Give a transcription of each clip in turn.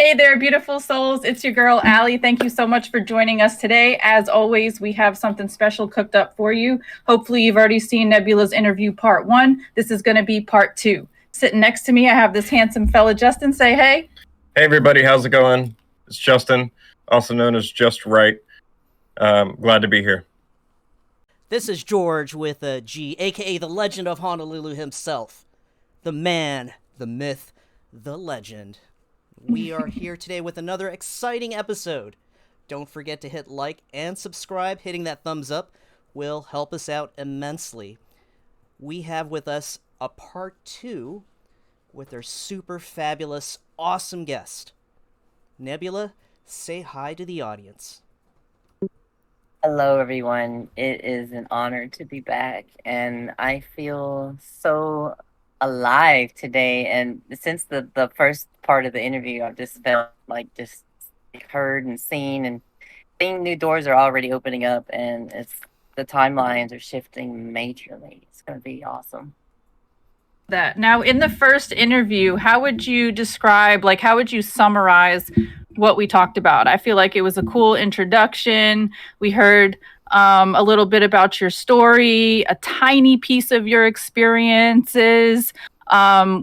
Hey there, beautiful souls. It's your girl, Allie. Thank you so much for joining us today. As always, we have something special cooked up for you. Hopefully, you've already seen Nebula's interview part one. This is going to be part two. Sitting next to me, I have this handsome fella, Justin. Say hey. Hey, everybody. How's it going? It's Justin, also known as Just Right. Glad to be here. This is George with a G, aka the legend of Honolulu himself. The man, the myth, the legend. We are here today with another exciting episode. Don't forget to hit like and subscribe. Hitting that thumbs up will help us out immensely. We have with us a part two with our super fabulous, awesome guest. Nebula, say hi to the audience. Hello, everyone. It is an honor to be back, and I feel so alive today. And since the first part of the interview, I've just felt like just heard and seen, and seeing new doors are already opening up, and the timelines are shifting majorly. It's going to be awesome. That now, in the first interview, how would you describe, like, how would you summarize what we talked about? I feel like it was a cool introduction. We heard a little bit about your story, a tiny piece of your experiences.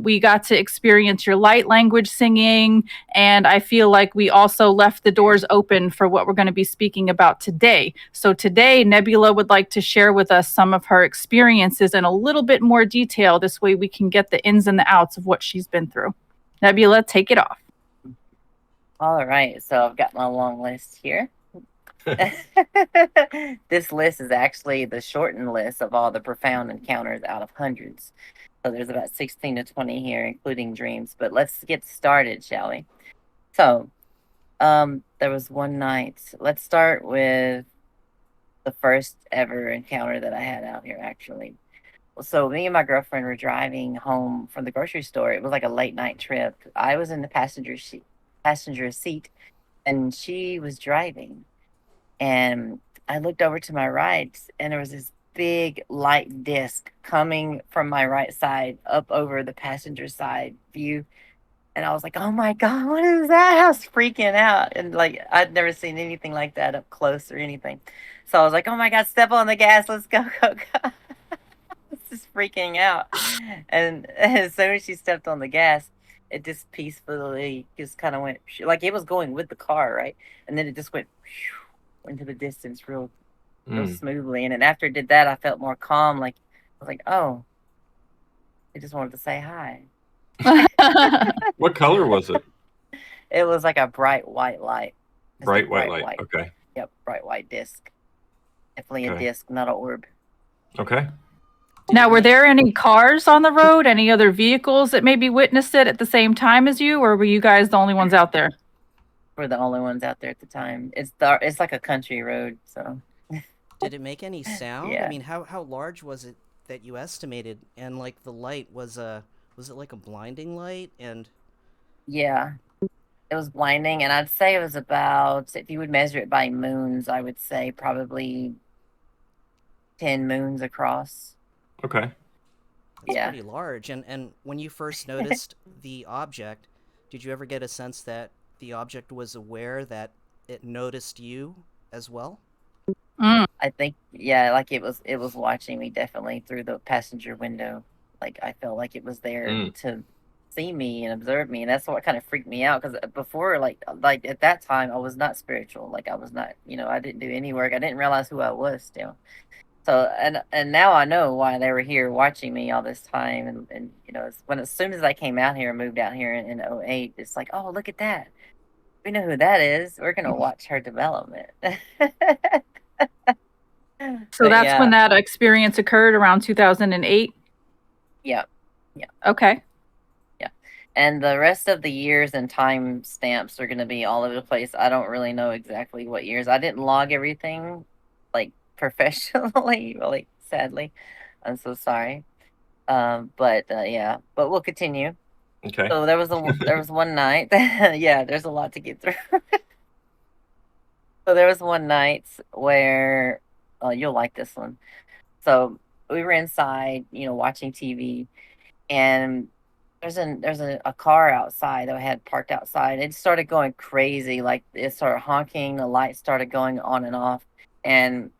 We got to experience your light language singing, and I feel like we also left the doors open for what we're going to be speaking about today. So today, Nebula would like to share with us some of her experiences in a little bit more detail. This way we can get the ins and the outs of what she's been through. Nebula, take it off. All right, so I've got my long list here. This list is actually the shortened list of all the profound encounters out of hundreds. So there's about 16 to 20 here, including dreams. But let's get started, shall we? So, there was one night. Let's start with the first ever encounter that I had out here, actually. So me and my girlfriend were driving home from the grocery store. It was like a late night trip. I was in the passenger seat, and she was driving. And I looked over to my right, and there was this big light disc coming from my right side up over the passenger side view. And I was like, oh my God, what is that? I was freaking out. And like, I'd never seen anything like that up close or anything. So I was like, oh my God, step on the gas. Let's go, go, go. I was just freaking out. And as soon as she stepped on the gas, it just peacefully just kind of went, like it was going with the car, right? And then it just went into the distance real smoothly. And then after it did that, I felt more calm. Like I was like, oh, I just wanted to say hi. What color was it? It was like a bright white light. Bright white light. Okay. Yep, bright white disc. Definitely a disc, not an orb. Okay. Now, were there any cars on the road? Any other vehicles that maybe witnessed it at the same time as you, or were you guys the only ones out there? We're the only ones out there at the time. It's like a country road, so. Did it make any sound? Yeah. I mean, how large was it that you estimated? And like the light was it like a blinding light? And yeah, it was blinding, and I'd say it was about, if you would measure it by moons, I would say probably 10 moons across. Okay. That's pretty large. And when you first noticed the object, did you ever get a sense that the object was aware that it noticed you as well? I think, yeah, like it was watching me definitely through the passenger window. Like I felt like it was there to see me and observe me, and that's what kind of freaked me out, because before, like at that time, I was not spiritual. Like I was not, I didn't do any work. I didn't realize who I was still. So and now I know why they were here watching me all this time, and as soon as I came out here and moved out here in 08, it's like, oh, look at that. We know who that is. We're gonna watch her development. So that's when that experience occurred, around 2008? Yeah. Okay. Yeah. And the rest of the years and time stamps are going to be all over the place. I don't really know exactly what years. I didn't log everything, like, professionally, really, sadly. I'm so sorry. But we'll continue. Okay. So there was one night. Yeah, there's a lot to get through. So there was one night where, you'll like this one. So we were inside, watching TV, and there's a car outside that I had parked outside. It started going crazy, like it started honking, the lights started going on and off, and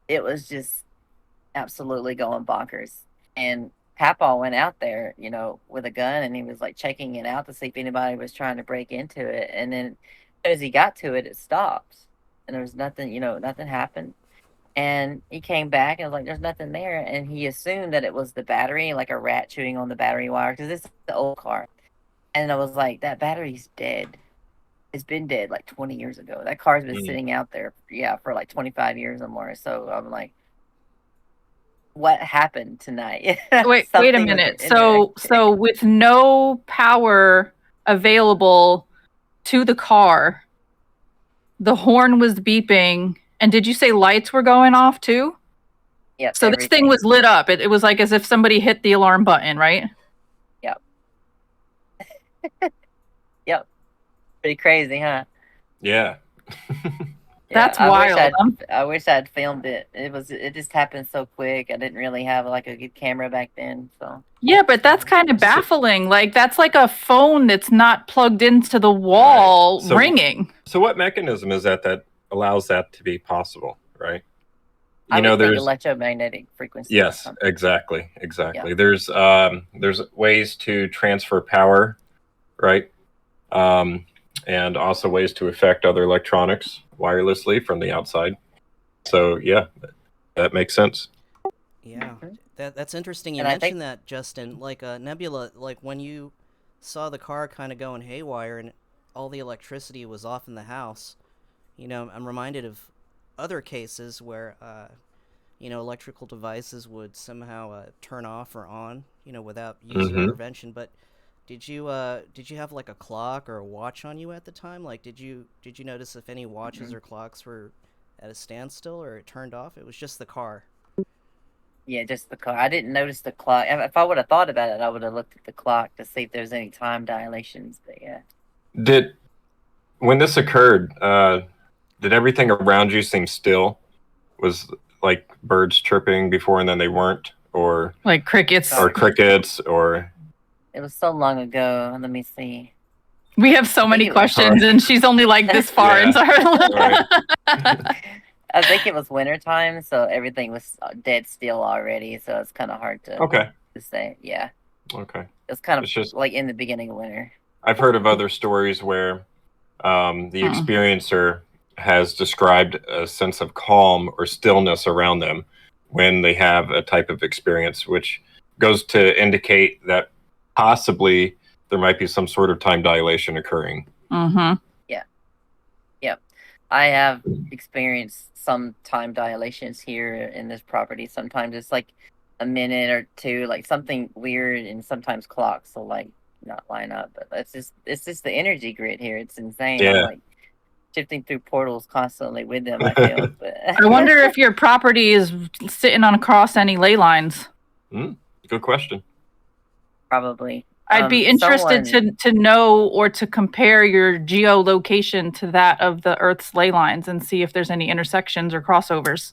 it was just absolutely going bonkers. And Papa went out there, with a gun, and he was like checking it out to see if anybody was trying to break into it. And then as he got to it, it stopped, and there was nothing, nothing happened. And he came back and was like, "There's nothing there." And he assumed that it was the battery, like a rat chewing on the battery wire, because it's the old car. And I was like, "That battery's dead. It's been dead like 20 years ago. That car's been sitting out there, yeah, for like 25 years or more." So I'm like, what happened tonight? Wait a Something with minute. the So with no power available to the car, the horn was beeping, and did you say lights were going off too? Yep, So this thing was lit up. It was like as if somebody hit the alarm button, right? Yep. Yep. Pretty crazy, huh? Yeah. That's wild. I wish I'd filmed it. It just happened so quick. I didn't really have like a good camera back then, so. Yeah, but that's kind of baffling. Like that's like a phone that's not plugged into the wall ringing. So what mechanism is that allows that to be possible, right? There's electromagnetic frequency. Yes, exactly. Yeah. There's ways to transfer power, right? And also ways to affect other electronics wirelessly from the outside. So yeah, that makes sense. Yeah, that's interesting. You mentioned that, Justin. Like Nebula, like when you saw the car kind of going haywire and all the electricity was off in the house, I'm reminded of other cases where electrical devices would somehow turn off or on, without user intervention. But did you have like a clock or a watch on you at the time? Like, did you notice if any watches or clocks were at a standstill or it turned off? It was just the car. Yeah, just the car. I didn't notice the clock. If I would have thought about it, I would have looked at the clock to see if there's any time dilations. But yeah. When this occurred, did everything around you seem still? Was like birds chirping before and then they weren't, or like crickets, or it was so long ago. Let me see. We have so many questions, and she's only like this far into her life. I think it was wintertime, so everything was dead still already. So it's kind of hard to say. Yeah. Okay. It's kind of just like in the beginning of winter. I've heard of other stories where the experiencer has described a sense of calm or stillness around them when they have a type of experience, which goes to indicate that possibly there might be some sort of time dilation occurring. Mm-hmm. Yeah. I have experienced some time dilations here in this property. Sometimes it's like a minute or two, like something weird, and sometimes clocks will like not line up. But it's just the energy grid here. It's insane. Yeah. I'm like shifting through portals constantly with them, I feel. But I wonder if your property is sitting on across any ley lines. Good question. Probably. I'd be interested to know or to compare your geolocation to that of the Earth's ley lines and see if there's any intersections or crossovers.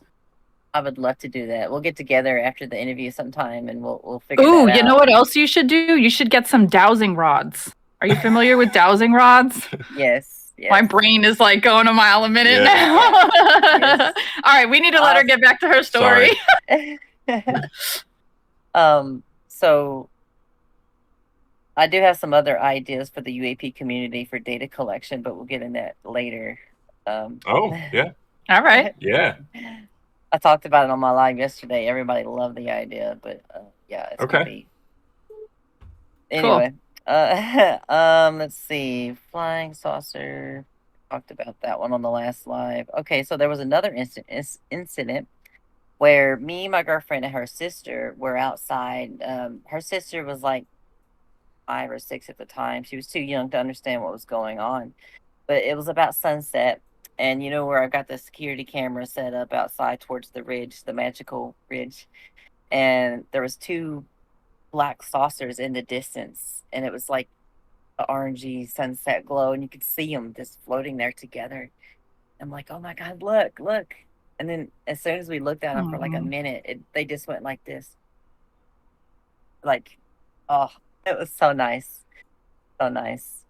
I would love to do that. We'll get together after the interview sometime and we'll figure that out. You know what else you should do? You should get some dowsing rods. Are you familiar with dowsing rods? Yes. My brain is like going a mile a minute now. Yes. All right, we need to let her get back to her story. So I do have some other ideas for the UAP community for data collection, but we'll get in that later. All right. Yeah. I talked about it on my live yesterday. Everybody loved the idea, but it's gonna be anyway. Cool. Let's see. Flying saucer. Talked about that one on the last live. Okay, so there was another incident where me, my girlfriend, and her sister were outside. Her sister was like 5 or 6 at the time. She was too young to understand what was going on. But it was about sunset. And you know where I got the security camera set up outside towards the ridge, the magical ridge. And there was 2 black saucers in the distance. And it was like an orangey sunset glow. And you could see them just floating there together. I'm like, oh my God, look. And then as soon as we looked at them for like a minute, they just went like this. Like, oh. It was so nice. So nice.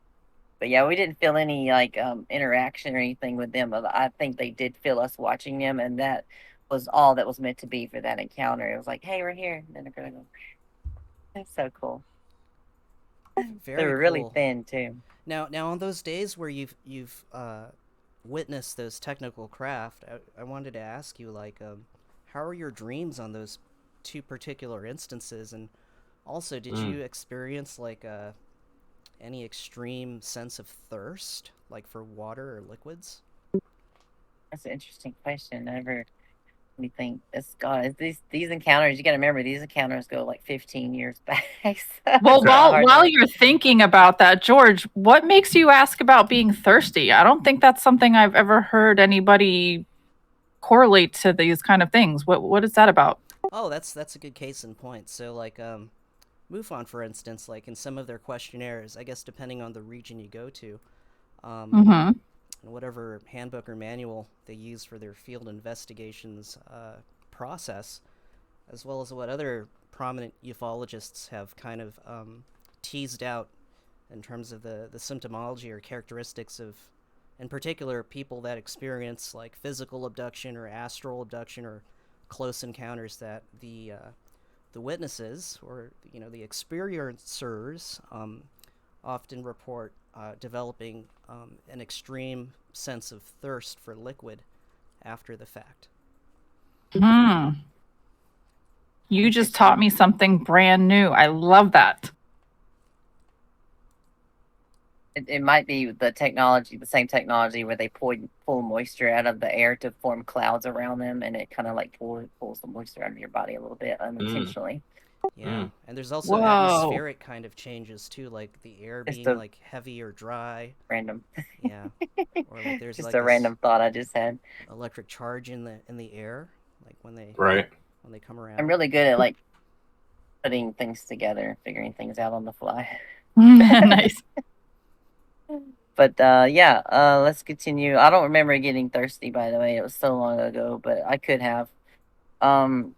But yeah, we didn't feel any like interaction or anything with them. But I think they did feel us watching them, and that was all that was meant to be for that encounter. It was like, hey, we're here. And then they're gonna go. That's so cool. They Very were really cool. thin too. Now on those days where you've witnessed those technical craft, I wanted to ask you like, how are your dreams on those two particular instances, and also did you experience like any extreme sense of thirst, like for water or liquids? That's an interesting question. I never me think it's God. These encounters. You got to remember these encounters go like 15 years back. So Well, it's kinda hard while to- you're thinking about that, George, what makes you ask about being thirsty? I don't think that's something I've ever heard anybody correlate to these kind of things. What is that about? Oh, that's a good case in point. So like MUFON, for instance, like in some of their questionnaires, I guess depending on the region you go to, Mm-hmm. whatever handbook or manual they use for their field investigations process, as well as what other prominent ufologists have kind of teased out in terms of the symptomology or characteristics of, in particular, people that experience like physical abduction or astral abduction or close encounters, that the witnesses, or the experiencers, often report developing an extreme sense of thirst for liquid after the fact. Hmm. You just taught me something brand new. I love that. It might be the technology, the same technology where they pull moisture out of the air to form clouds around them, and it kind of like pulls the moisture out of your body a little bit unintentionally. Yeah, and there's also Whoa. atmospheric kind of changes too, like the air Just being a like heavy or dry. random, Yeah, or like there's just like a this random thought I just had. electric charge in the air, like when they Right. come I'm around. really good at like putting things together, figuring things out on the fly. Nice. But yeah, let's continue. I don't remember getting thirsty, by the way. It was so long ago, but I could have. Um,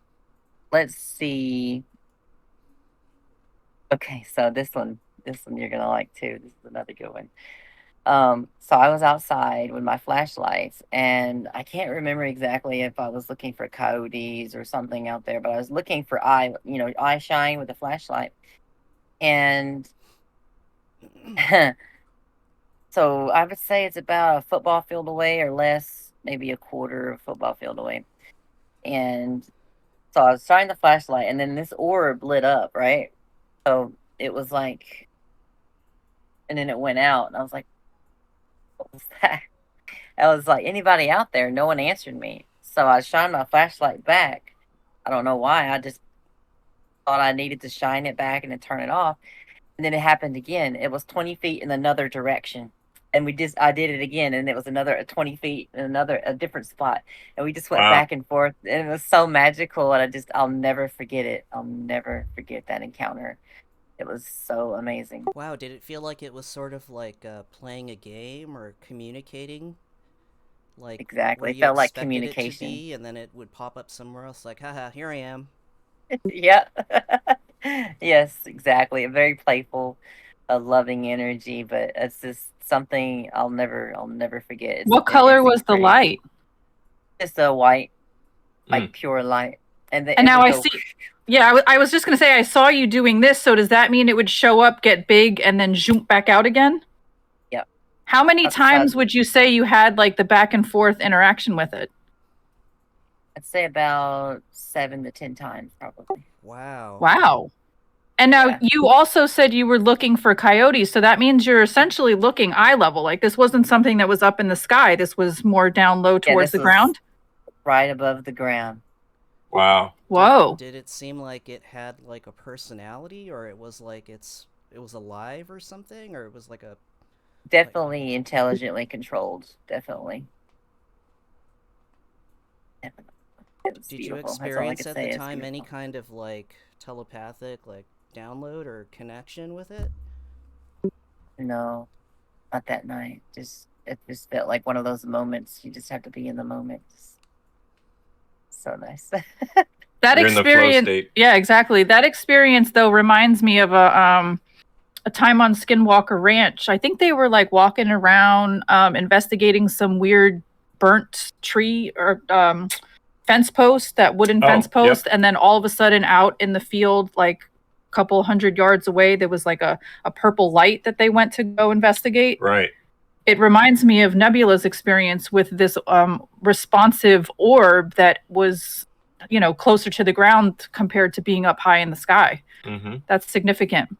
let's see. Okay, so this one you're gonna like too. This is another good one. So I was outside with my flashlights, and I can't remember exactly if I was looking for coyotes or something out there, but I was looking for eye shine with a flashlight, and so I would say it's about a football field away or less, maybe a quarter of a football field away. And so I was shining the flashlight, and then this orb lit up, right? So it was like, and then it went out, and I was like, what was that? I was like, anybody out there? No one answered me. So I shined my flashlight back. I don't know why. I just thought I needed to shine it back and then turn it off. And then it happened again. It was 20 feet in another direction. And I did it again, and it was another 20 feet in a different spot. And we just went Wow. back and forth, and it was so magical. And I'll never forget it. I'll never forget that encounter. It was so amazing. Wow, did it feel like it was sort of like playing a game or communicating? Like Exactly. where It you felt like expected it to communication. be, and then it would pop up somewhere else, like, haha, here I am. Yeah. Yes, exactly. A very playful, a loving energy, but it's just something I'll never forget. What color was the light? Just a white, like pure light, and And now I see. Yeah, I was just going to say, I saw you doing this. So does that mean it would show up, get big, and then zoom back out again? Yep. How many times would you say you had like the back and forth interaction with it? I'd say about 7 to 10 times, probably. Wow. Wow. And now you also said you were looking for coyotes. So that means you're essentially looking eye level. Like this wasn't something that was up in the sky. This was more down low towards the ground. Right above the ground. Wow. Whoa. Did it seem like it had like a personality, or it was like it was alive or something, or it was like a Definitely intelligently controlled. Definitely. Did you experience at the time any kind of like telepathic like download or connection with it? No, not that night. It just felt like one of those moments. You just have to be in the moment. So nice. That You're in the flow experience, state. yeah, exactly. That experience though reminds me of a a time on Skinwalker Ranch. I think they were like walking around investigating some weird burnt tree or fence post, that wooden fence post, and then all of a sudden out in the field, like a couple 100 yards away, there was like a purple light that they went to go investigate. Right. It reminds me of Nebula's experience with this responsive orb that was, closer to the ground compared to being up high in the sky. Mm-hmm. That's significant.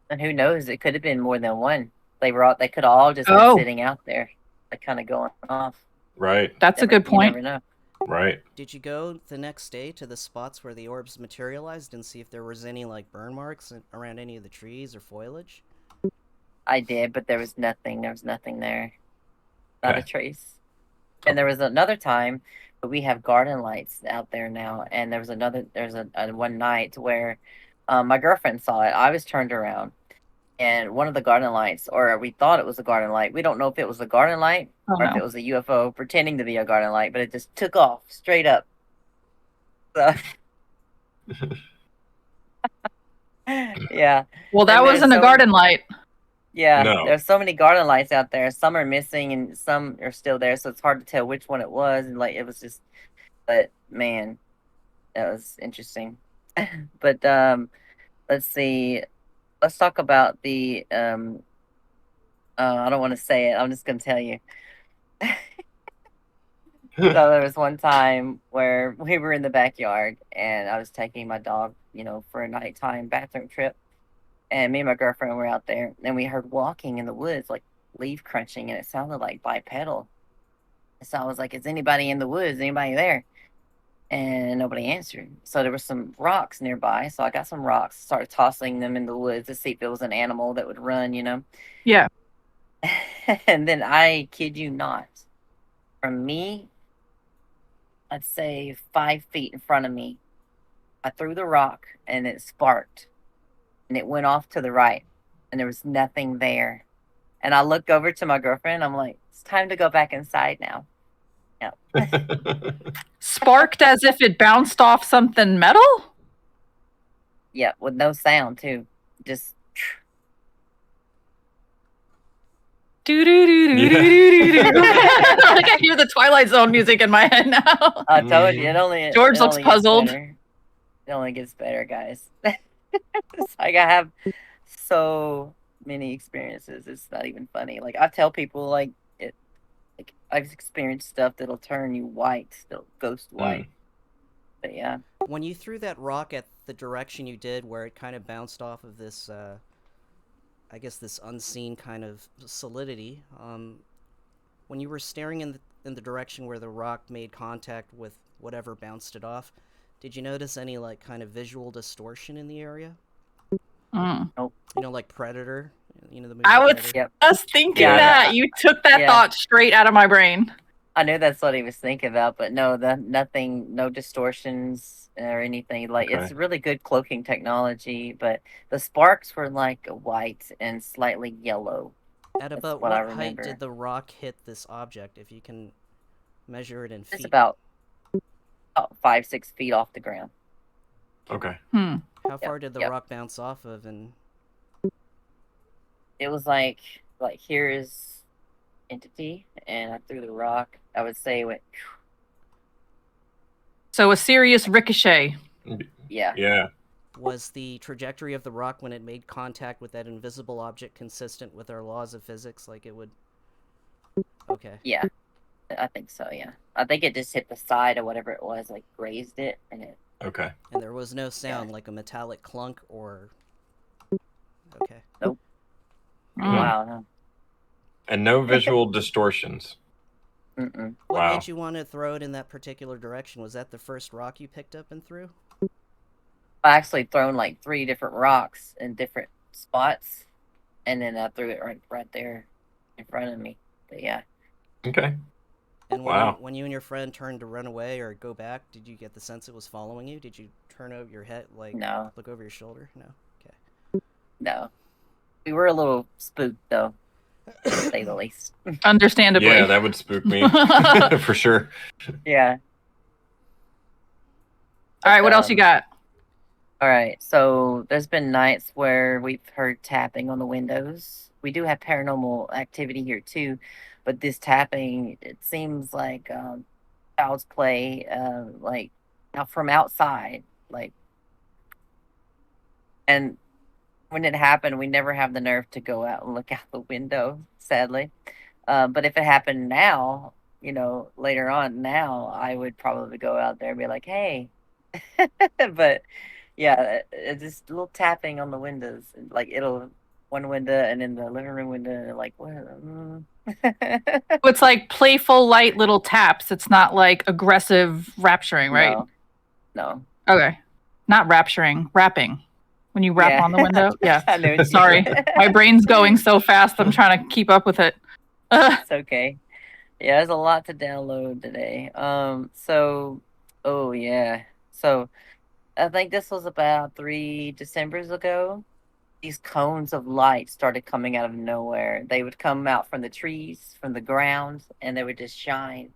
And who knows? It could have been more than one. They could have all just been sitting out there, like kind of going off. Right. That's a good point. You never know. Right. Did you go the next day to the spots where the orbs materialized and see if there was any like burn marks around any of the trees or foliage? I did, but there was nothing. There was nothing there. Not a trace. And there was another time, but we have garden lights out there now. And there's a one night where my girlfriend saw it. I was turned around, and one of the garden lights, or we thought it was a garden light. We don't know if it was a garden light or if it was a UFO pretending to be a garden light, but it just took off straight up. So, yeah. Well, that wasn't a garden light. Yeah, No. there's so many garden lights out there. Some are missing and some are still there, so it's hard to tell which one it was. And like it was just, but man, that was interesting. But let's see. Let's talk about the I don't want to say it. I'm just gonna tell you. So there was one time where we were in the backyard and I was taking my dog, for a nighttime bathroom trip. And me and my girlfriend were out there, and we heard walking in the woods, like leaf crunching, and it sounded like bipedal. So I was like, "Is anybody in the woods? Anybody there?" And nobody answered. So there were some rocks nearby. So I got some rocks, started tossing them in the woods to see if it was an animal that would run. Yeah. And then I kid you not, from me, I'd say 5 feet in front of me, I threw the rock and it sparked. And it went off to the right, and there was nothing there. And I looked over to my girlfriend. I'm like, "It's time to go back inside now." Yeah. Sparked as if it bounced off something metal? Yeah, with no sound too. Just Like I hear the Twilight Zone music in my head now. I told you, George it looks only puzzled. gets better. It only gets better, guys. It's like I have so many experiences. It's not even funny. Like I tell people, like I've experienced stuff that'll turn you white, ghost white. But yeah. When you threw that rock at the direction you did, where it kind of bounced off of this, I guess this unseen kind of solidity, when you were staring in the direction where the rock made contact with whatever bounced it off, did you notice any like kind of visual distortion in the area? Nope. Like Predator. The movie I was Predator. just thinking that. You took that thought straight out of my brain. I knew that's what he was thinking about, but no, nothing, no distortions or anything. Like it's really good cloaking technology, but the sparks were like white and slightly yellow. At about what height did the rock hit this object, if you can measure it in feet? It's about 5-6 feet off the ground. Okay. How far did the rock bounce off of? And it was like here is entity, and I threw the rock. I would say it went. So a serious ricochet. Yeah. Yeah. Was the trajectory of the rock when it made contact with that invisible object consistent with our laws of physics? Like it would. Okay. Yeah, I think so. Yeah, I think it just hit the side or whatever it was, like grazed it, and it. Okay. And there was no sound, like a metallic clunk or. Okay. Nope. Wow. No. And no visual distortions. Mm-mm. What made you want to throw it in that particular direction? Was that the first rock you picked up and threw? I actually thrown like 3 different rocks in different spots, and then I threw it right there in front of me. But yeah. Okay. And when you and your friend turned to run away or go back, did you get the sense it was following you? Did you turn over your head, no. Look over your shoulder? No. Okay. No. We were a little spooked though, to say the least. Understandably. Yeah, that would spook me for sure. Yeah. All right, what else you got? All right. So there's been nights where we've heard tapping on the windows. We do have paranormal activity here too, but this tapping, it seems like child's play, like out from outside. Like, and when it happened, we never have the nerve to go out and look out the window, sadly. But if it happened now, later on now, I would probably go out there and be like, hey. But yeah, just a little tapping on the windows. Like it'll one window and then the living room window, and like, what? It's like playful, light little taps. It's not like aggressive rapturing, right? No. Okay. Not rapturing, rapping. When you rap on the window? Yeah. I know. Sorry. My brain's going so fast. I'm trying to keep up with it. It's okay. Yeah, there's a lot to download today. Oh yeah. So I think this was about 3 Decembers ago. These cones of light started coming out of nowhere. They would come out from the trees, from the ground, and they would just shine.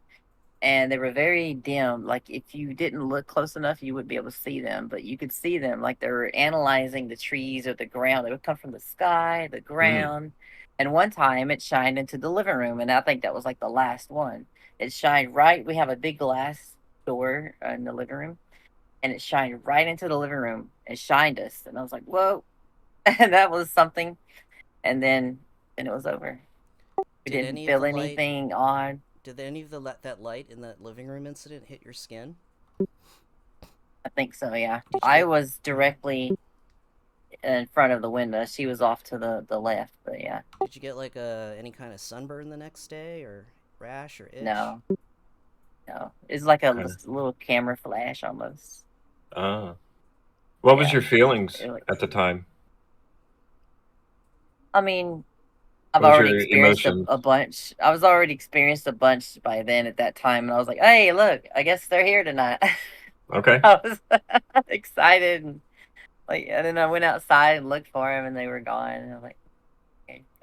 And they were very dim. Like if you didn't look close enough, you wouldn't be able to see them, but you could see them like they were analyzing the trees or the ground. They would come from the sky, the ground. And one time it shined into the living room, and I think that was like the last one. It shined right. We have a big glass door in the living room, and it shined right into the living room. It shined us, and I was like, "Whoa!" And that was something. And then it was over. We Did didn't any of feel the light- anything odd. Did any of that light in that living room incident hit your skin? I think so, yeah. Did you I get- was directly in front of the window. She was off to the left, but yeah. Did you get like any kind of sunburn the next day, or rash, or itch? No. It's like a Okay. little camera flash almost. What was Yeah. your feelings It was- at the time? I mean, I've What was already your experienced emotions? a bunch. I was already experienced a bunch by then at that time, and I was like, "Hey, look! I guess they're here tonight." Okay. I was excited, and then I went outside and looked for them, and they were gone. And I was like,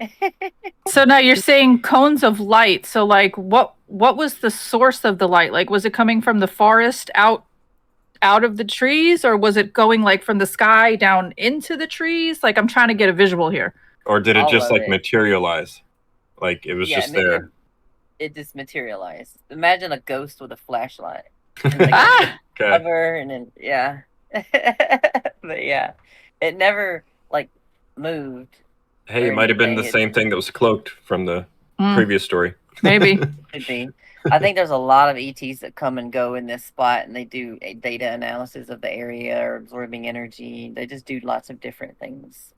"Okay." So now you're saying cones of light. So like what was the source of the light? Like was it coming from the forest out of the trees, or was it going like from the sky down into the trees? Like I'm trying to get a visual here. Or did it All just of like it. materialize? Like it was Yeah, just and there. It just materialized. Imagine a ghost with a flashlight. And like Ah! Okay. cover, and then yeah. But yeah, it never like moved. Hey, it or might have been the anything. same thing that was cloaked from the Mm, previous story. maybe. Could be. I think there's a lot of ETs that come and go in this spot, and they do a data analysis of the area or absorbing energy. They just do lots of different things.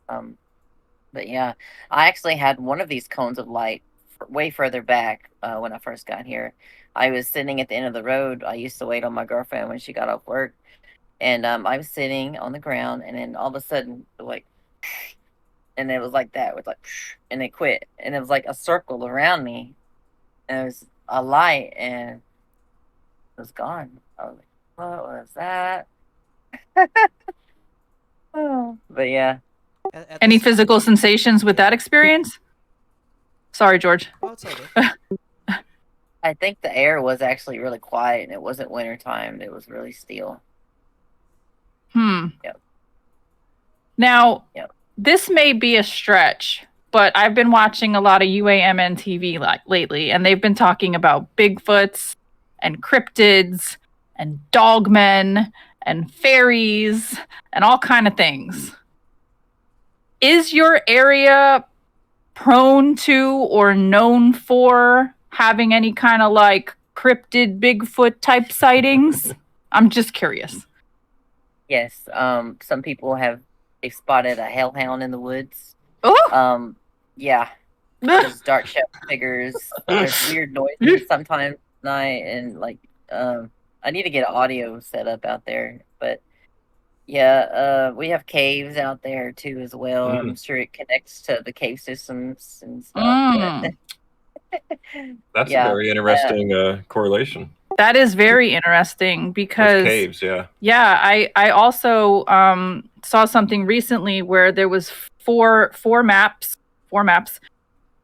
But yeah, I actually had one of these cones of light way further back when I first got here. I was sitting at the end of the road. I used to wait on my girlfriend when she got off work, and I was sitting on the ground, and then all of a sudden, like, and it was like that with like, and it quit, and it was like a circle around me, and it was a light, and it was gone. I was like, what was that? But yeah. At Any this- physical sensations with that experience? Sorry, George. Oh, it's okay. I think the air was actually really quiet, and it wasn't wintertime. It was really still. Yep. Now, Yep. this may be a stretch, but I've been watching a lot of UAMN TV lately, and they've been talking about Bigfoots and cryptids and dogmen and fairies and all kind of things. Is your area prone to or known for having any kind of like cryptid Bigfoot type sightings? I'm just curious. Yes. Some people they've spotted a hellhound in the woods. Oh, Yeah. There's dark shadow figures. There's weird noises sometimes at night, and like I need to get audio set up out there. But yeah, we have caves out there too as well. I'm sure it connects to the cave systems and stuff. But That's Yeah, a very interesting correlation that is very interesting with because caves. Yeah. yeah, I also saw something recently where there was four maps.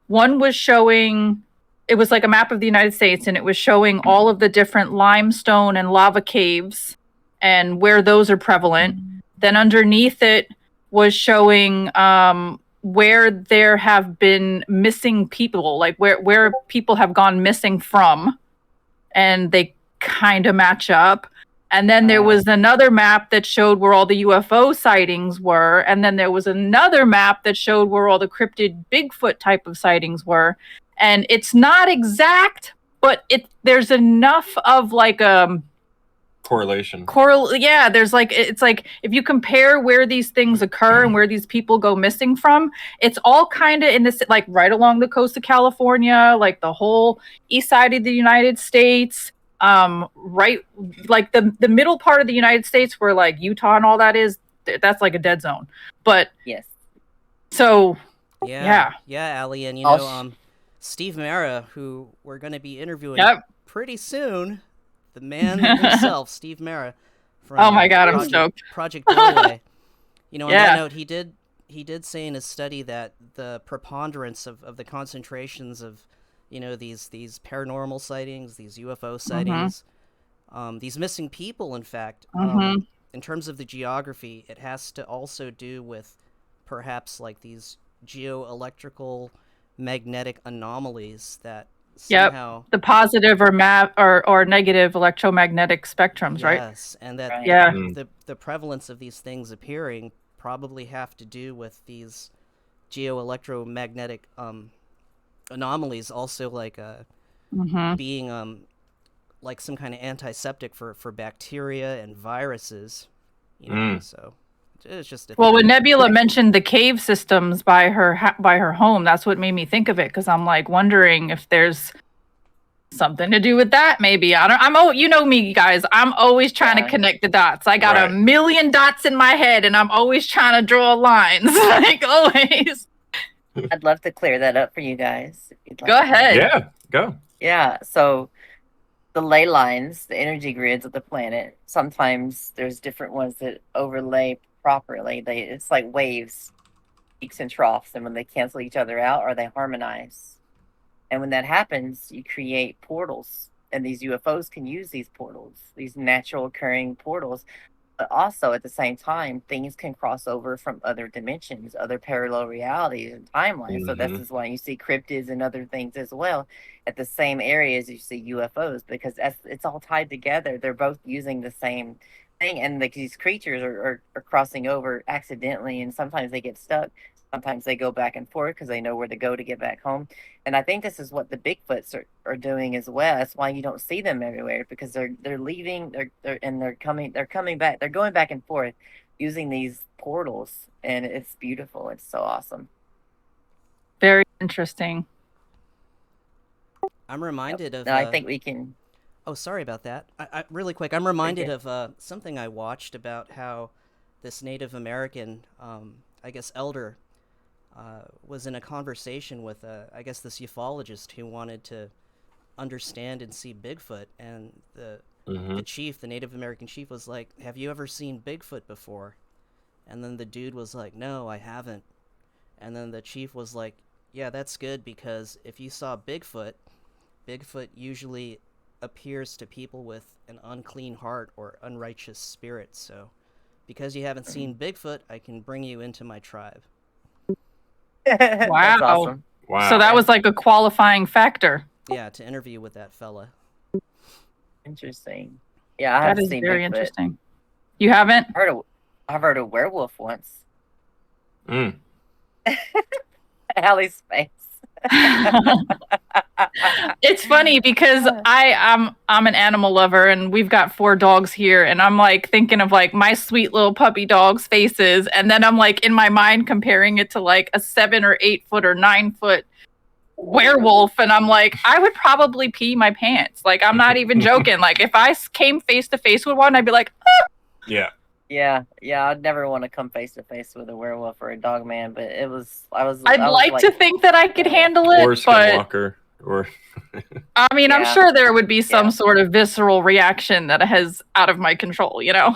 One was showing, it was like a map of the United States, and it was showing all of the different limestone and lava caves and where those are prevalent. Then underneath it was showing where there have been missing people, like where people have gone missing from, and they kind of match up. And then there was another map that showed where all the UFO sightings were, and then there was another map that showed where all the cryptid Bigfoot type of sightings were. And it's not exact, but there's enough of like correlation. Yeah, there's like, it's like if you compare where these things occur and where these people go missing from, it's all kind of in this, like right along the coast of California, like the whole east side of the United States, right, like the middle part of the United States where like Utah and all that is, that's like a dead zone. But yes, so yeah, Allie, and Steve Mara, who we're going to be interviewing pretty soon. The man himself, Steve Mara. From, oh my God, I'm stoked. Project Doorway. On that note, he did say in his study that the preponderance of the concentrations of, these paranormal sightings, these UFO sightings, these missing people, in fact, in terms of the geography, it has to also do with perhaps like these geoelectrical magnetic anomalies that somehow the positive or negative electromagnetic spectrums, right? Yes, and that the prevalence of these things appearing probably have to do with these geoelectromagnetic anomalies, also like being like some kind of antiseptic for bacteria and viruses, so it's just when Nebula mentioned the cave systems by her home, that's what made me think of it, because I'm like wondering if there's something to do with that. Maybe you know me, guys. I'm always trying to connect the dots. I got a million dots in my head, and I'm always trying to draw lines, like always. I'd love to clear that up for you guys. If you'd like go ahead. Yeah, go. Yeah. So the ley lines, the energy grids of the planet. Sometimes there's different ones that overlay properly. It's like waves, peaks and troughs, and when they cancel each other out or they harmonize, and when that happens, you create portals, and these UFOs can use these portals, these natural occurring portals. But also at the same time, things can cross over from other dimensions, other parallel realities and timelines. So this is why you see cryptids and other things as well at the same areas you see UFOs, because it's all tied together. They're both using the same thing, and these creatures are crossing over accidentally, and sometimes they get stuck. Sometimes they go back and forth because they know where to go to get back home. And I think this is what the Bigfoots are doing as well. That's why you don't see them everywhere, because they're leaving, they're coming back. They're going back and forth using these portals, and it's beautiful. It's so awesome. Very interesting. I'm reminded of. I think we can. Oh, sorry about that. I really quick. I'm reminded of something I watched about how this Native American, I guess, elder. Was in a conversation with, I guess, this ufologist who wanted to understand and see Bigfoot, and the chief, the Native American chief, was like, "Have you ever seen Bigfoot before?" And then the dude was like, "No, I haven't." And then the chief was like, "Yeah, that's good, because if you saw Bigfoot usually appears to people with an unclean heart or unrighteous spirit. So because you haven't seen Bigfoot, I can bring you into my tribe." Wow. That's awesome. Wow. So that was like a qualifying factor. Yeah, to interview with that fella. Interesting. Yeah, I haven't seen very Bigfoot. interesting. You haven't? I've heard a werewolf once. Allie's face. It's funny because I'm an animal lover, and we've got 4 dogs here, and I'm like thinking of like my sweet little puppy dogs' faces, and then I'm like in my mind comparing it to like a 7 or 8 foot or 9 foot werewolf, and I'm like, I would probably pee my pants. Like, I'm not even joking. Like, if I came face to face with one, I'd be like, ah! Yeah. I'd never want to come face to face with a werewolf or a dog man, but I'd like to think that I could handle it, or but Skinwalker, or I mean, I'm sure there would be some sort of visceral reaction that is out of my control, Yeah.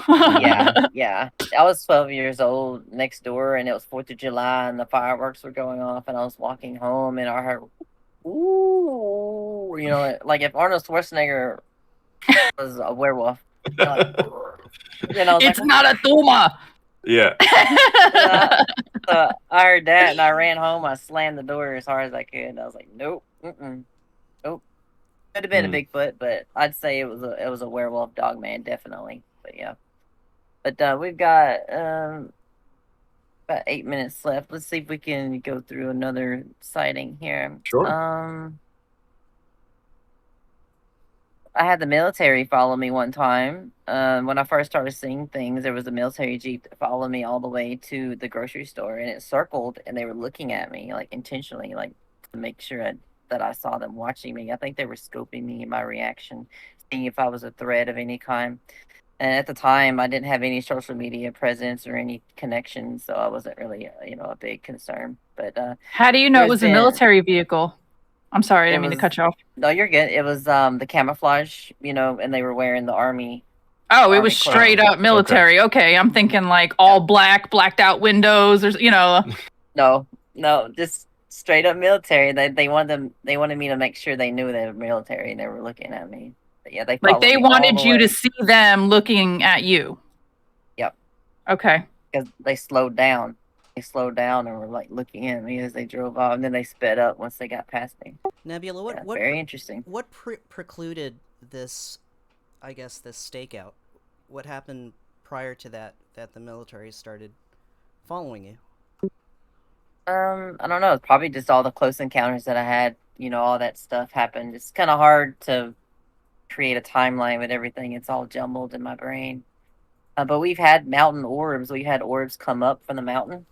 I was 12 years old next door, and it was 4th of July, and the fireworks were going off, and I was walking home, and I heard, ooh, like if Arnold Schwarzenegger was a werewolf. Like, it's not a tumor. Yeah. So I heard that and I ran home. I slammed the door as hard as I could. And I was like, nope, nope. Could have been a Bigfoot, but I'd say it was a werewolf dog man, definitely. But yeah. But we've got about 8 minutes left. Let's see if we can go through another sighting here. Sure. I had the military follow me one time. When I first started seeing things, there was a military jeep that followed me all the way to the grocery store, and it circled, and they were looking at me like intentionally, like to make sure that I saw them watching me. I think they were scoping me and my reaction, seeing if I was a threat of any kind. And at the time, I didn't have any social media presence or any connections, so I wasn't really, a big concern. But How do you know it was a military vehicle? I'm sorry, I didn't mean to cut you off. No, you're good. It was the camouflage, and they were wearing the army. Oh, it was straight up military. Okay, I'm thinking like all black, blacked out windows, or No, just straight up military. They wanted me to make sure they knew they were military and they were looking at me. But yeah, they like they wanted you to see them looking at you. Yep. Okay. Because they slowed down. They slowed down and were like looking at me as they drove off, and then they sped up once they got past me. Nebula, what very interesting. What precluded this? I guess this stakeout. What happened prior to that the military started following you? I don't know. It's probably just all the close encounters that I had. All that stuff happened. It's kind of hard to create a timeline with everything. It's all jumbled in my brain. But we've had mountain orbs. We've had orbs come up from the mountain,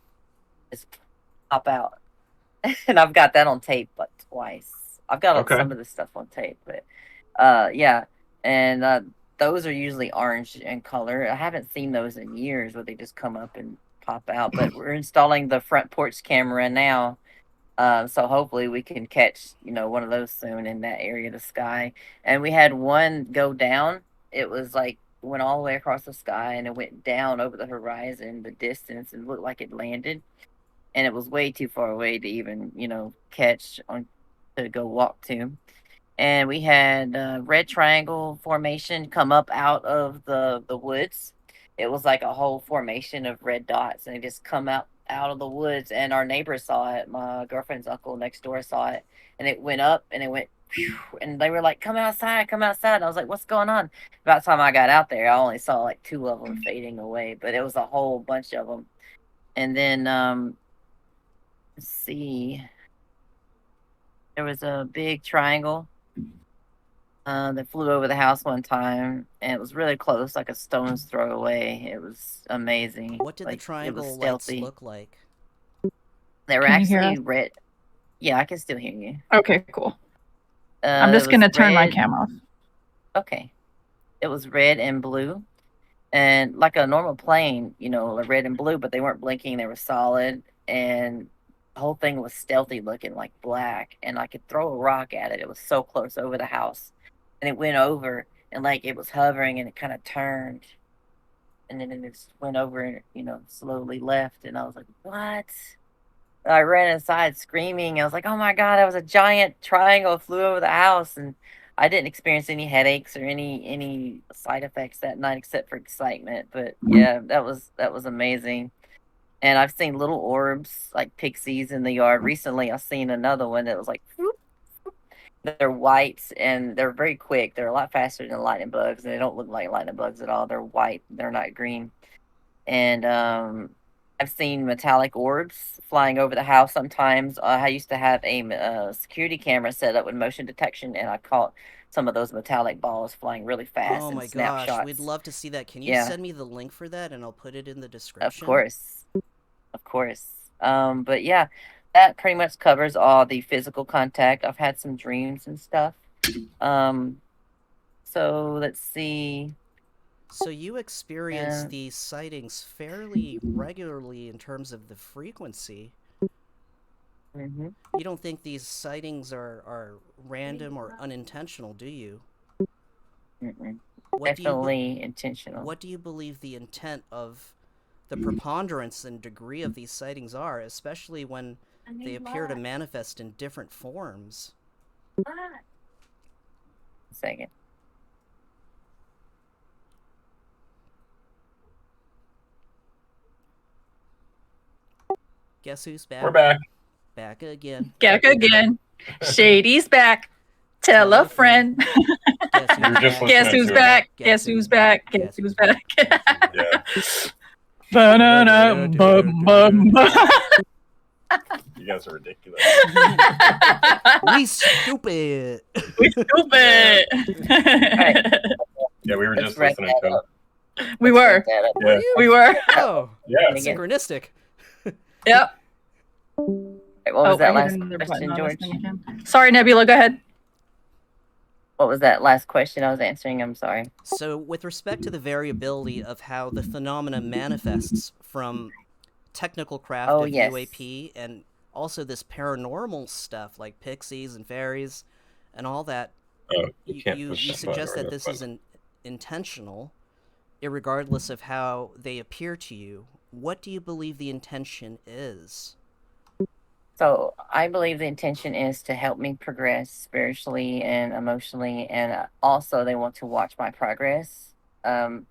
just pop out, and I've got that on tape, like twice. I've got some of this stuff on tape, but yeah, and those are usually orange in color. I haven't seen those in years where they just come up and pop out. But we're installing the front porch camera now. So hopefully we can catch, one of those soon in that area of the sky. And we had one go down. It was like went all the way across the sky and it went down over the horizon, the distance, and looked like it landed. And it was way too far away to even, catch on to go walk to. And we had red triangle formation come up out of the woods. It was like a whole formation of red dots, and it just come out of the woods. And our neighbor saw it. My girlfriend's uncle next door saw it, and it went up and it went, phew, and they were like, "Come outside, come outside." And I was like, "What's going on?" About the time I got out there, I only saw like 2 of them fading away, but it was a whole bunch of them. And then let's see, there was a big triangle that flew over the house one time, and it was really close, like a stone's throw away. It was amazing. What did the triangle lights look like? They were actually red. Yeah, I can still hear you. Okay, cool. I'm just going to turn my cam off. Okay. It was red and blue, and like a normal plane, like red and blue, but they weren't blinking. They were solid, and the whole thing was stealthy looking, like black, and I could throw a rock at it. It was so close over the house. And it went over, and like it was hovering, and it kind of turned, and then it just went over, and slowly left. And I was like, "What?" I ran inside screaming. I was like, "Oh my god!" That was a giant triangle flew over the house, and I didn't experience any headaches or any side effects that night except for excitement. But yeah, that was amazing. And I've seen little orbs like pixies in the yard. Recently, I've seen another one that was like, whoop. They're white and they're very quick. They're a lot faster than lightning bugs. And they don't look like lightning bugs at all. They're white. They're not green. And I've seen metallic orbs flying over the house sometimes. I used to have a security camera set up with motion detection, and I caught some of those metallic balls flying really fast. Oh my gosh, we'd love to see that. Can you send me the link for that, and I'll put it in the description? Of course. But yeah, that pretty much covers all the physical contact. I've had some dreams and stuff. So let's see. So you experience these sightings fairly regularly in terms of the frequency. Mm-hmm. You don't think these sightings are random or unintentional, do you? Mm-mm. Definitely intentional. What do you believe the intent of the preponderance and degree of these sightings are, especially when they appear to manifest in different forms? A second. Guess who's back? We're back. Back again. Back again. Shady's back. Tell a friend. Guess We were just Guess listening who's to back? Guess Guess who's back? Guess who's back? Yeah. Ba-na-na, bum, bum, bum. You guys are ridiculous. We stupid. We stupid. Yeah, we were Let's just wrap listening that to up. We Let's were. wrap that up. Yeah. We were. Oh, Yeah. synchronistic. Yep. What was that I hit last another question, button on this George? thing again. Sorry, Nebula. Go ahead. What was that last question I was answering? I'm sorry. So, with respect to the variability of how the phenomena manifests from technical craft Oh, of yes. UAP and also this paranormal stuff like pixies and fairies and all that, Oh, you suggest that this is intentional, irregardless of how they appear to you. What do you believe the intention is? So I believe the intention is to help me progress spiritually and emotionally, and also they want to watch my progress.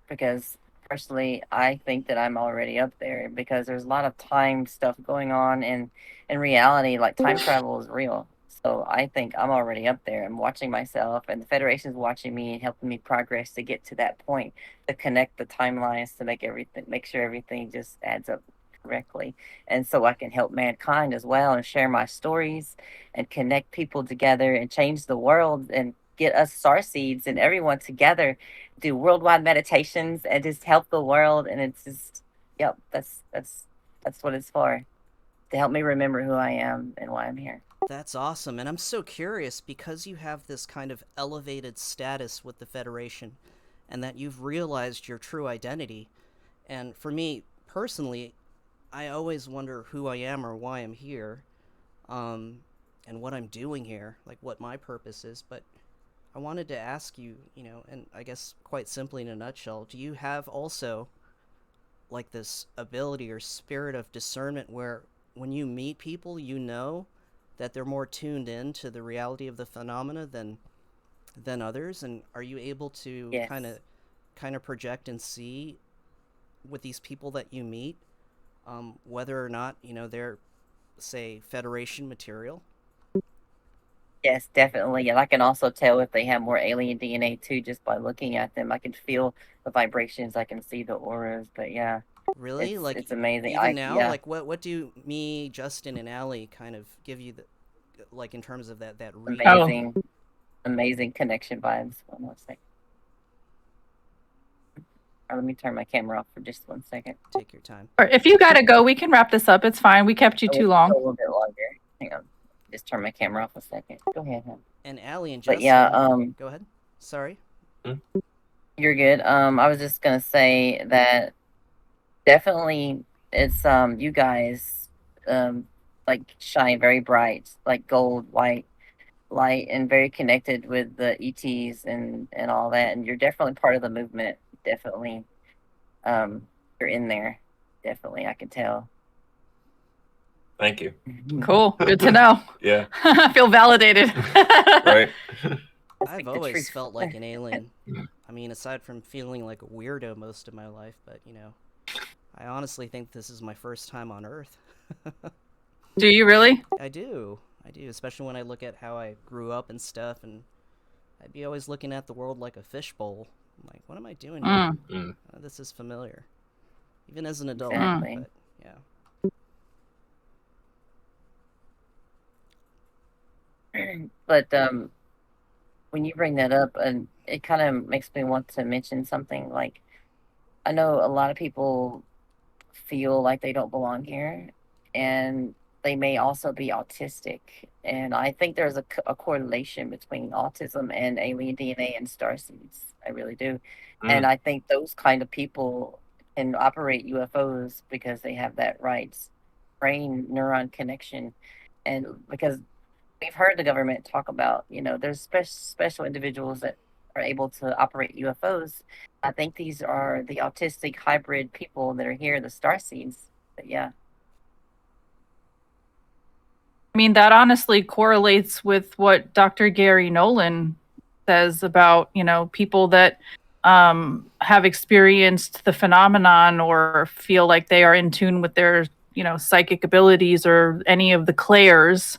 Because personally, I think that I'm already up there because there's a lot of time stuff going on, and in reality, like time travel is real. So I think I'm already up there. I'm watching myself, and the Federation's watching me and helping me progress to get to that point, to connect the timelines, to make sure everything just adds up correctly, and so I can help mankind as well and share my stories and connect people together and change the world and get us star seeds and everyone together, do worldwide meditations and just help the world. And it's just, yep, that's what it's for, to help me remember who I am and why I'm here. That's awesome, and I'm so curious because you have this kind of elevated status with the Federation and that you've realized your true identity. And for me personally, I always wonder who I am or why I'm here, and what I'm doing here, like what my purpose is. But I wanted to ask you, and I guess quite simply in a nutshell, do you have also like this ability or spirit of discernment where when you meet people, that they're more tuned in to the reality of the phenomena than others? And are you able to Yes. kind of project and see with these people that you meet, whether or not they're, say, Federation material? Yes, definitely. And I can also tell if they have more alien DNA too, just by looking at them. I can feel the vibrations, I can see the auras. But yeah, Really? it's amazing. Even now, Yeah. like what do me, Justin, and Allie kind of give you, like in terms of that reading? Amazing connection vibes. One more second. Let me turn my camera off for just 1 second. Take your time. Or if you gotta go, we can wrap this up. It's fine. We kept you too long. A little bit longer. Hang on. Just turn my camera off a second. Go ahead, hon. And Allie and Justin. But yeah, go ahead. Sorry. You're good. I was just gonna say that definitely it's you guys like shine very bright, like gold, white light, and very connected with the ETs and all that. And you're definitely part of the movement. Definitely, you're in there. Definitely, I can tell. Thank you. Cool. Good to know. Yeah. I feel validated. Right. I've always felt like an alien. I mean, aside from feeling like a weirdo most of my life, but I honestly think this is my first time on Earth. Do you really? I do, especially when I look at how I grew up and stuff, and I'd be always looking at the world like a fishbowl. I'm like, what am I doing here? This is familiar, even as an adult. Exactly. But yeah. But when you bring that up, and it kind of makes me want to mention something. Like, I know a lot of people feel like they don't belong here, and they may also be autistic. And I think there's a correlation between autism and alien DNA and starseeds. I really do. And I think those kind of people can operate UFOs because they have that right brain neuron connection. And because we've heard the government talk about, there's special individuals that are able to operate UFOs. I think these are the autistic hybrid people that are here, the starseeds. But yeah. I mean, that honestly correlates with what Dr. Gary Nolan says about, people that have experienced the phenomenon or feel like they are in tune with their psychic abilities or any of the clairs,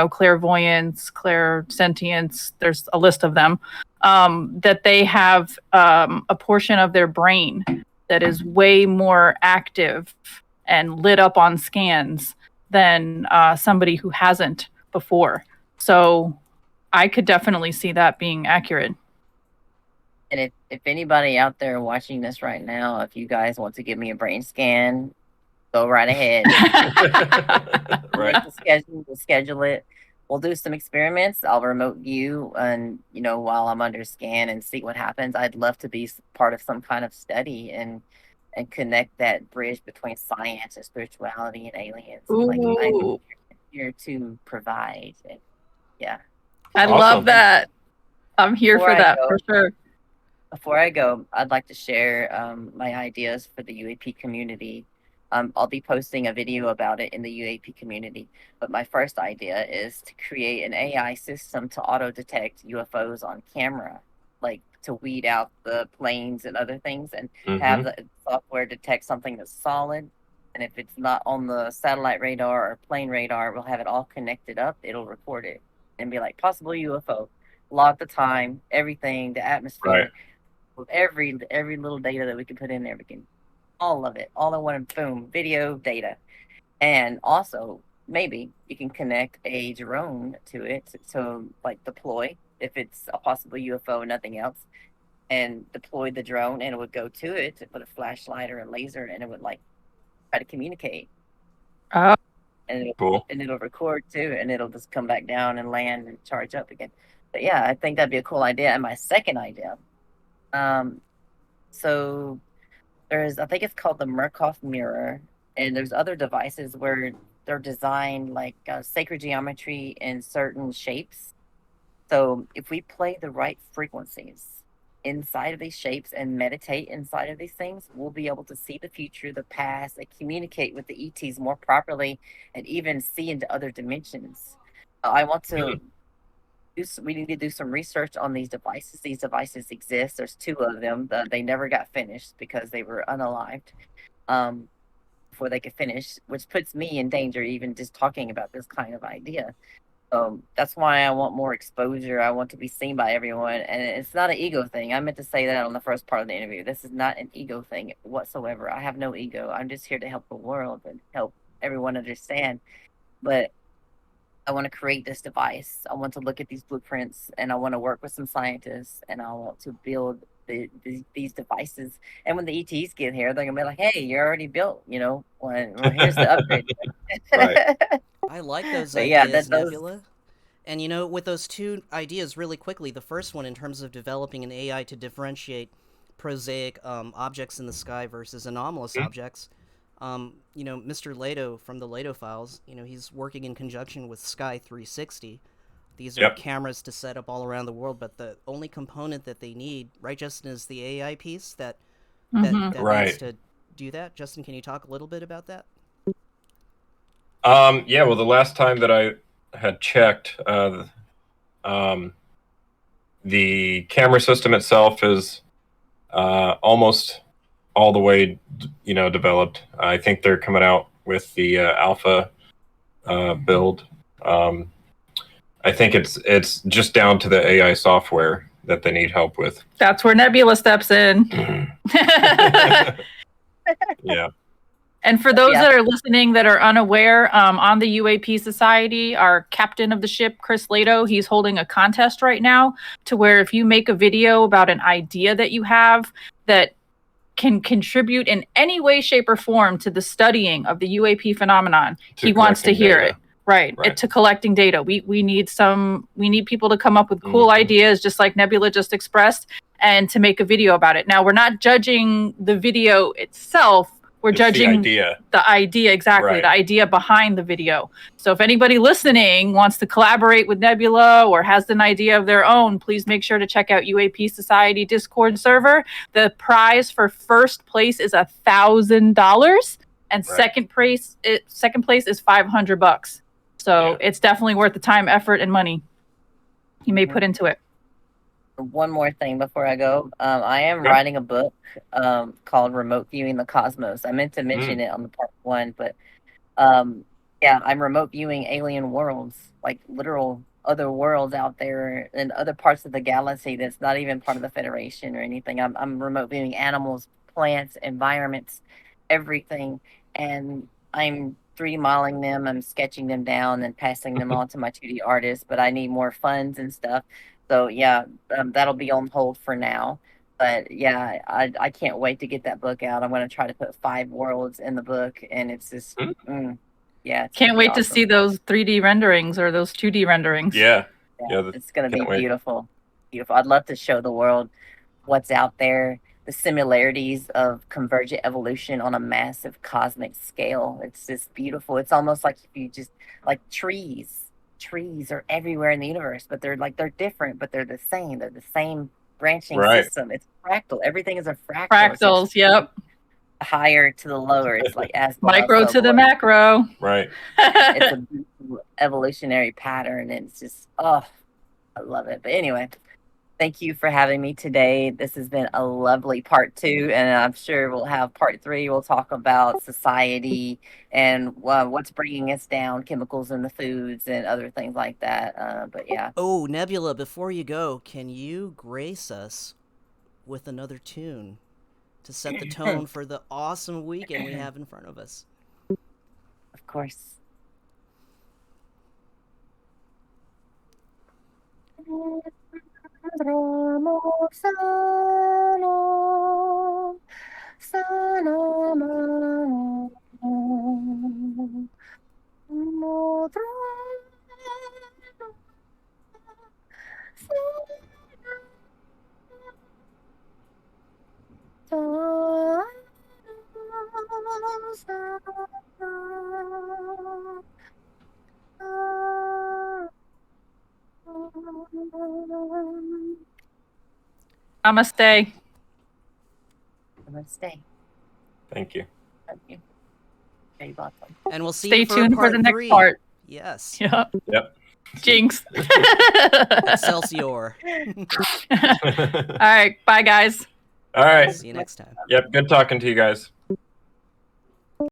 clairvoyance, clairsentience, there's a list of them, that they have a portion of their brain that is way more active and lit up on scans than somebody who hasn't before. So I could definitely see that being accurate. And if anybody out there watching this right now, if you guys want to give me a brain scan, go right ahead. Right. We'll schedule it. We'll do some experiments. I'll remote view and while I'm under scan and see what happens. I'd love to be part of some kind of study and connect that bridge between science and spirituality and aliens. Like I'm here to provide. And, yeah. I love that. I'm here for that for sure. Before I go, I'd like to share my ideas for the UAP community. I'll be posting a video about it in the UAP community. But my first idea is to create an AI system to auto-detect UFOs on camera, like to weed out the planes and other things, and have the software detect something that's solid. And if it's not on the satellite radar or plane radar, we'll have it all connected up. It'll record it and be like, possible UFO, log the time, everything, the atmosphere. Right. Every little data that we can put in there, we can all of it, all in one, boom, video data. And also maybe you can connect a drone to it to like deploy if it's a possible UFO and nothing else, and deploy the drone, and it would go to it to put a flashlight or a laser, and it would like try to communicate. Oh, and cool. And it'll record too, and it'll just come back down and land and charge up again. But yeah, I think that'd be a cool idea. And my second idea, so I think it's called the Murkoff mirror, and there's other devices where they're designed like sacred geometry in certain shapes. So if we play the right frequencies inside of these shapes and meditate inside of these things, we'll be able to see the future, the past, and communicate with the ETs more properly, and even see into other dimensions. I want to we need to do some research on these devices. These devices exist. There's 2 of them. They never got finished because they were unalived before they could finish, which puts me in danger even just talking about this kind of idea. That's why I want more exposure. I want to be seen by everyone. And it's not an ego thing. I meant to say that on the first part of the interview. This is not an ego thing whatsoever. I have no ego. I'm just here to help the world and help everyone understand. But I want to create this device. I want to look at these blueprints, and I want to work with some scientists, and I want to build these devices. And when the ETs get here, they're gonna be like, "Hey, you're already built. Well, here's the upgrade." Right. I like those But ideas, Nebula. And with those 2 ideas, really quickly, the first one in terms of developing an AI to differentiate prosaic objects in the sky versus anomalous objects. Mr. Lato from the Lato Files, he's working in conjunction with Sky 360. These are cameras to set up all around the world, but the only component that they need, right, Justin, is the AI piece that needs to do that. Justin, can you talk a little bit about that? Yeah, well, the last time that I had checked, the camera system itself is almost all the way, developed. I think they're coming out with the alpha build. I think it's just down to the AI software that they need help with. That's where Nebula steps in. Yeah. And for those that are listening that are unaware, on the UAP Society, our captain of the ship, Chris Lato, he's holding a contest right now to where if you make a video about an idea that you have that can contribute in any way, shape, or form to the studying of the UAP phenomenon, he wants to hear it. Right. To collecting data. We need people to come up with cool ideas, just like Nebula just expressed, and to make a video about it. Now, we're not judging the video itself. We're judging the idea, exactly, the idea behind the video. So if anybody listening wants to collaborate with Nebula or has an idea of their own, please make sure to check out UAP Society Discord server. The prize for first place is $1,000, and second place is $500. So it's definitely worth the time, effort, and money you may put into it. One more thing before I go. I am writing a book called Remote Viewing the Cosmos. I meant to mention it on the part 1, but Yeah, I'm remote viewing alien worlds, like literal other worlds out there in other parts of the galaxy that's not even part of the Federation or anything. I'm remote viewing animals, plants, environments, everything, and I'm 3D modeling them. I'm sketching them down and passing them on to my 2D artist. But I need more funds and stuff, so yeah, that'll be on hold for now. But yeah, I can't wait to get that book out. I'm going to try to put 5 worlds in the book, and it's just. Yeah, it's gonna Can't be wait to awesome. see those 3D renderings or those 2D renderings. Yeah. It's gonna be can't wait. beautiful. Beautiful. I'd love to show the world what's out there, the similarities of convergent evolution on a massive cosmic scale. It's just beautiful. It's almost like if you just like trees. Trees are everywhere in the universe, but they're different, but they're the same. They're the same branching Right. system. It's fractal. Everything is a fractal. Fractals, yep. Higher to the lower. It's like as Micro to the macro. Right. It's a beautiful evolutionary pattern. And it's just, oh, I love it. But anyway, thank you for having me today. This has been a lovely part 2, and I'm sure we'll have part 3. We'll talk about society and what's bringing us down, chemicals in the foods and other things like that. But yeah. Oh, Nebula, before you go, can you grace us with another tune to set the tone for the awesome weekend we have in front of us? Of course. Namaste. Namaste. Thank you. Thank you. Very welcome. And we'll see Stay you for tuned part for the next 3. part. Yes. Yep. Yep. Jinx. Excelsior. All right. Bye, guys. All right. See you next time. Yep. Good talking to you guys.